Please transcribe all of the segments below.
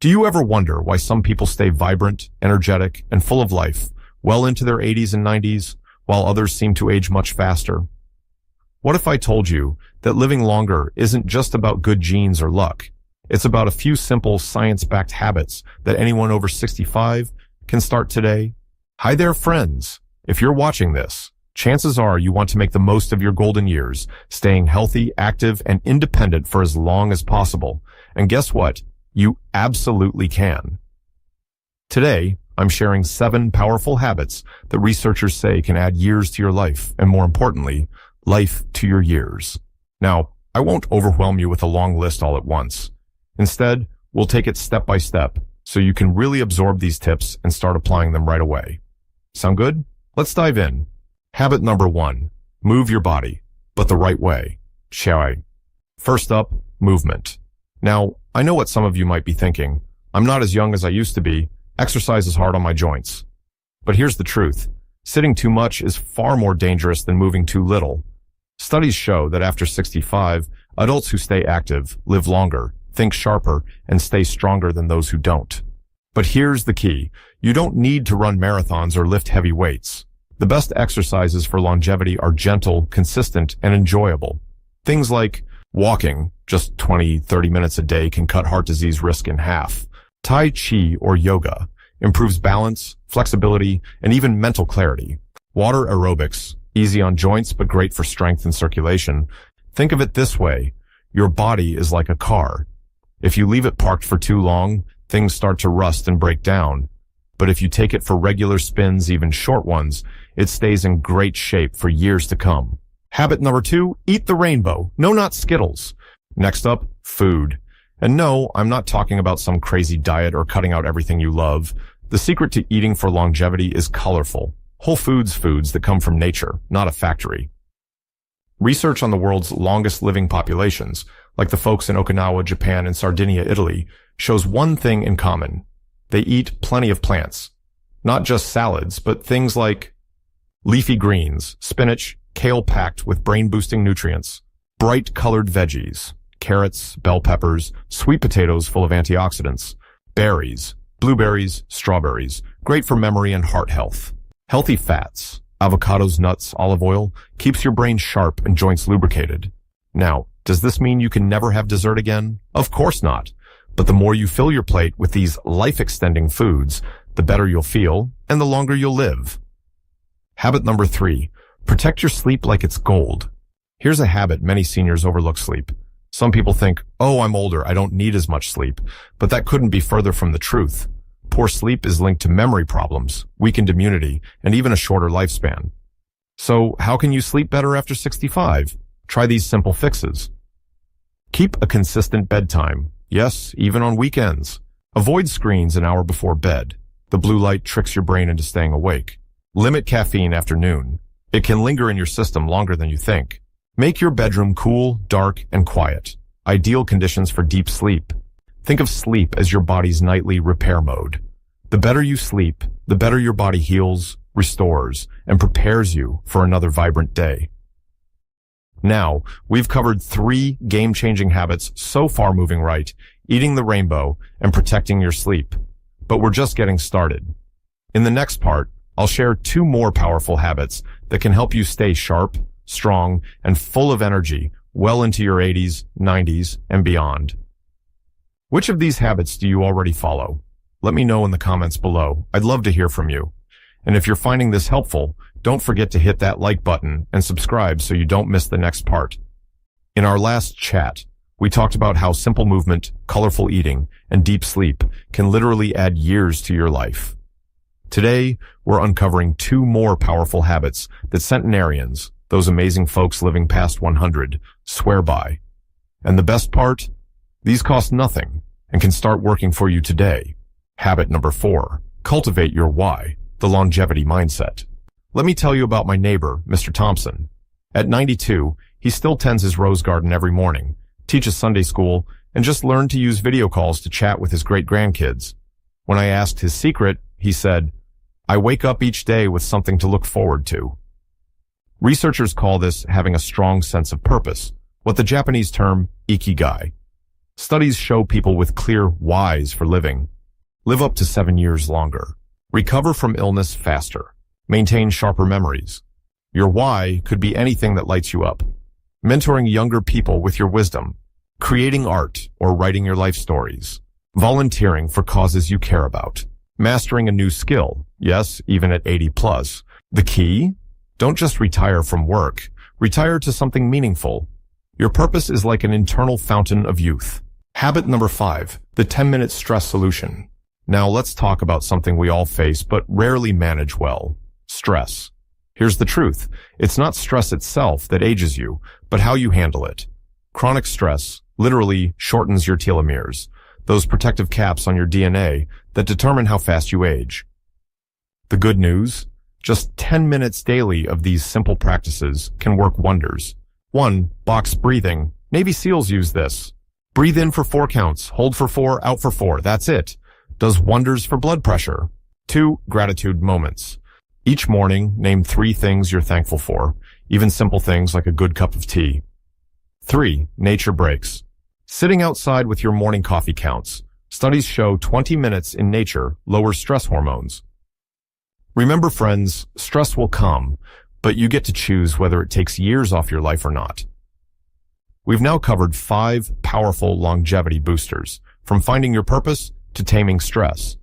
Do you ever wonder why some people stay vibrant, energetic, and full of life well into their 80s and 90s, while others seem to age much faster? What if I told you that living longer isn't just about good genes or luck? It's about a few simple science-backed habits that anyone over 65 can start today. Hi there, friends. If you're watching this, chances are you want to make the most of your golden years, staying healthy, active, and independent for as long as possible. And guess what? You absolutely can. Today, I'm sharing 7 powerful habits that researchers say can add years to your life, and more importantly, life to your years. Now, I won't overwhelm you with a long list all at once. Instead, we'll take it step by step so you can really absorb these tips and start applying them right away. Sound good? Let's dive in. Habit number 1, move your body, but the right way. Shall I? First up, movement. Now, I know what some of you might be thinking. I'm not as young as I used to be. Exercise is hard on my joints. But here's the truth. Sitting too much is far more dangerous than moving too little. Studies show that after 65, adults who stay active live longer, think sharper, and stay stronger than those who don't. But here's the key. You don't need to run marathons or lift heavy weights. The best exercises for longevity are gentle, consistent, and enjoyable. Things like walking, just 20-30 minutes a day, can cut heart disease risk in half. Tai Chi or yoga improves balance, flexibility, and even mental clarity. Water aerobics, easy on joints but great for strength and circulation. Think of it this way. Your body is like a car. If you leave it parked for too long, things start to rust and break down. But if you take it for regular spins, even short ones, it stays in great shape for years to come. Habit number 2, eat the rainbow. No, not Skittles. Next up, food. And no, I'm not talking about some crazy diet or cutting out everything you love. The secret to eating for longevity is colorful. Whole foods that come from nature, not a factory. Research on the world's longest living populations, like the folks in Okinawa, Japan, and Sardinia, Italy, shows one thing in common. They eat plenty of plants. Not just salads, but things like leafy greens, spinach, kale packed with brain-boosting nutrients, bright-colored veggies, carrots, bell peppers, sweet potatoes full of antioxidants, berries, blueberries, strawberries, great for memory and heart health. Healthy fats, avocados, nuts, olive oil, keeps your brain sharp and joints lubricated. Now, does this mean you can never have dessert again? Of course not. But the more you fill your plate with these life-extending foods, the better you'll feel and the longer you'll live. Habit number 3, protect your sleep like it's gold. Here's a habit many seniors overlook: sleep. Some people think, oh, I'm older, I don't need as much sleep. But that couldn't be further from the truth. Poor sleep is linked to memory problems, weakened immunity, and even a shorter lifespan. So how can you sleep better after 65? Try these simple fixes. Keep a consistent bedtime. Yes, even on weekends. Avoid screens an hour before bed. The blue light tricks your brain into staying awake. Limit caffeine after noon. It can linger in your system longer than you think. Make your bedroom cool, dark, and quiet. Ideal conditions for deep sleep. Think of sleep as your body's nightly repair mode. The better you sleep, the better your body heals, restores, and prepares you for another vibrant day. Now, we've covered 3 game-changing habits so far: moving right, eating the rainbow, and protecting your sleep. But we're just getting started. In the next part, I'll share 2 more powerful habits that can help you stay sharp, strong, and full of energy well into your 80s, 90s, and beyond. Which of these habits do you already follow? Let me know in the comments below. I'd love to hear from you. And if you're finding this helpful, don't forget to hit that like button and subscribe so you don't miss the next part. In our last chat, we talked about how simple movement, colorful eating, and deep sleep can literally add years to your life. Today, we're uncovering 2 more powerful habits that centenarians, those amazing folks living past 100, swear by. And the best part? These cost nothing and can start working for you today. Habit number 4, cultivate your why, the longevity mindset. Let me tell you about my neighbor, Mr. Thompson. At 92, he still tends his rose garden every morning, teaches Sunday school, and just learned to use video calls to chat with his great-grandkids. When I asked his secret, he said, "I wake up each day with something to look forward to." Researchers call this having a strong sense of purpose, what the Japanese term ikigai. Studies show people with clear whys for living live up to 7 years longer, recover from illness faster, maintain sharper memories. Your why could be anything that lights you up. Mentoring younger people with your wisdom, creating art or writing your life stories, volunteering for causes you care about, mastering a new skill, yes, even at 80 plus. The key? Don't just retire from work. Retire to something meaningful. Your purpose is like an internal fountain of youth. Habit number 5, the 10-minute stress solution. Now let's talk about something we all face but rarely manage well. Stress. Here's the truth. It's not stress itself that ages you, but how you handle it. Chronic stress literally shortens your telomeres, those protective caps on your DNA that determine how fast you age. The good news? Just 10 minutes daily of these simple practices can work wonders. 1. Box breathing. Navy SEALs use this. Breathe in for 4 counts, hold for 4, out for 4. That's it. Does wonders for blood pressure. 2. Gratitude moments. Each morning, name 3 things you're thankful for, even simple things like a good cup of tea. 3. Nature breaks. Sitting outside with your morning coffee counts. Studies show 20 minutes in nature lowers stress hormones. Remember, friends, stress will come, but you get to choose whether it takes years off your life or not. We've now covered 5 powerful longevity boosters, from finding your purpose to taming stress.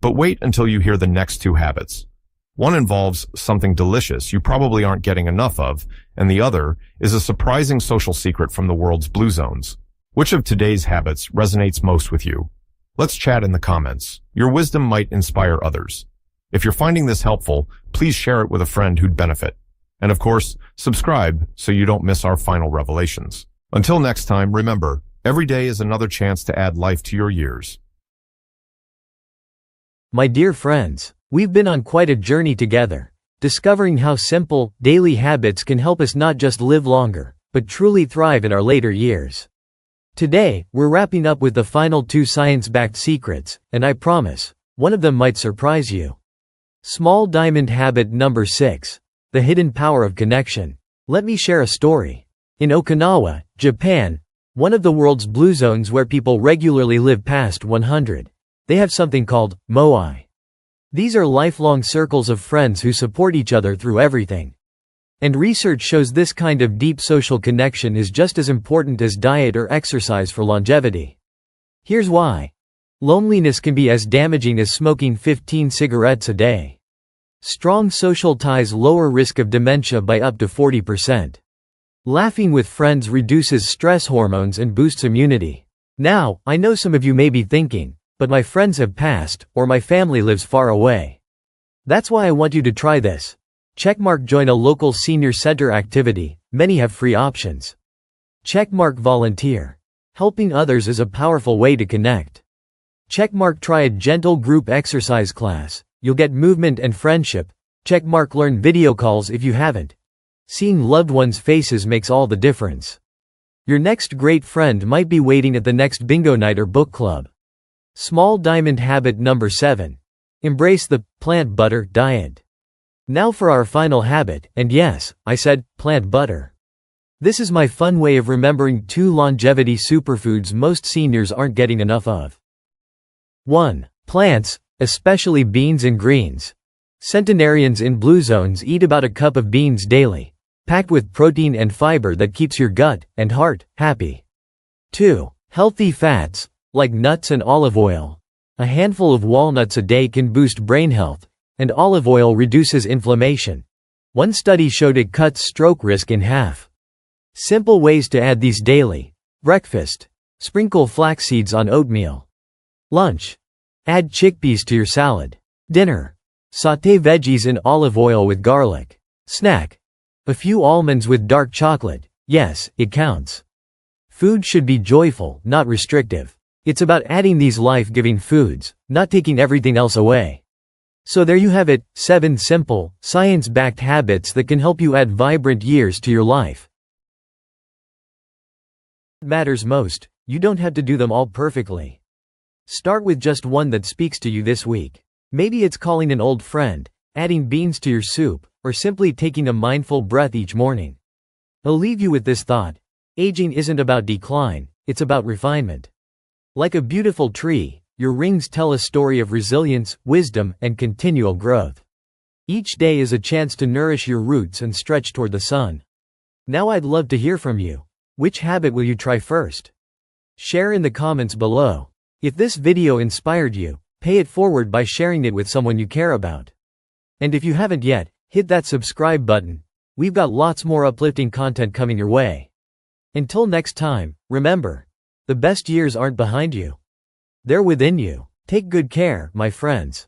But wait until you hear the next 2 habits. One involves something delicious you probably aren't getting enough of, and the other is a surprising social secret from the world's blue zones. Which of today's habits resonates most with you? Let's chat in the comments. Your wisdom might inspire others. If you're finding this helpful, please share it with a friend who'd benefit. And of course, subscribe so you don't miss our final revelations. Until next time, remember, every day is another chance to add life to your years. My dear friends, we've been on quite a journey together, discovering how simple, daily habits can help us not just live longer, but truly thrive in our later years. Today, we're wrapping up with the final 2 science-backed secrets, and I promise, one of them might surprise you. Small diamond habit number 6. The hidden power of connection. Let me share a story. In Okinawa, Japan, one of the world's blue zones where people regularly live past 100, they have something called moai. These are lifelong circles of friends who support each other through everything. And research shows this kind of deep social connection is just as important as diet or exercise for longevity. Here's why. Loneliness can be as damaging as smoking 15 cigarettes a day. Strong social ties lower risk of dementia by up to 40%. Laughing with friends reduces stress hormones and boosts immunity. Now, I know some of you may be thinking, but my friends have passed, or my family lives far away. That's why I want you to try this. Checkmark join a local senior center activity. Many have free options. Checkmark volunteer. Helping others is a powerful way to connect. Checkmark try a gentle group exercise class. You'll get movement and friendship. Checkmark learn video calls if you haven't. Seeing loved ones' faces makes all the difference. Your next great friend might be waiting at the next bingo night or book club. Small diamond habit number 7. Embrace the plant butter diet. Now for our final habit, and yes, I said plant butter. This is my fun way of remembering 2 longevity superfoods most seniors aren't getting enough of. 1. Plants, especially beans and greens. Centenarians in blue zones eat about a cup of beans daily, packed with protein and fiber that keeps your gut and heart happy. 2. Healthy fats, like nuts and olive oil. A handful of walnuts a day can boost brain health, and olive oil reduces inflammation. One study showed it cuts stroke risk in half. Simple ways to add these daily. Breakfast. Sprinkle flax seeds on oatmeal. Lunch. Add chickpeas to your salad. Dinner. Sauté veggies in olive oil with garlic. Snack. A few almonds with dark chocolate. Yes, it counts. Food should be joyful, not restrictive. It's about adding these life-giving foods, not taking everything else away. So there you have it, 7 simple, science-backed habits that can help you add vibrant years to your life. What matters most, you don't have to do them all perfectly. Start with just one that speaks to you this week. Maybe it's calling an old friend, adding beans to your soup, or simply taking a mindful breath each morning. I'll leave you with this thought. Aging isn't about decline, it's about refinement. Like a beautiful tree, your rings tell a story of resilience, wisdom, and continual growth. Each day is a chance to nourish your roots and stretch toward the sun. Now I'd love to hear from you. Which habit will you try first? Share in the comments below. If this video inspired you, pay it forward by sharing it with someone you care about. And if you haven't yet, hit that subscribe button. We've got lots more uplifting content coming your way. Until next time, remember, the best years aren't behind you. They're within you. Take good care, my friends.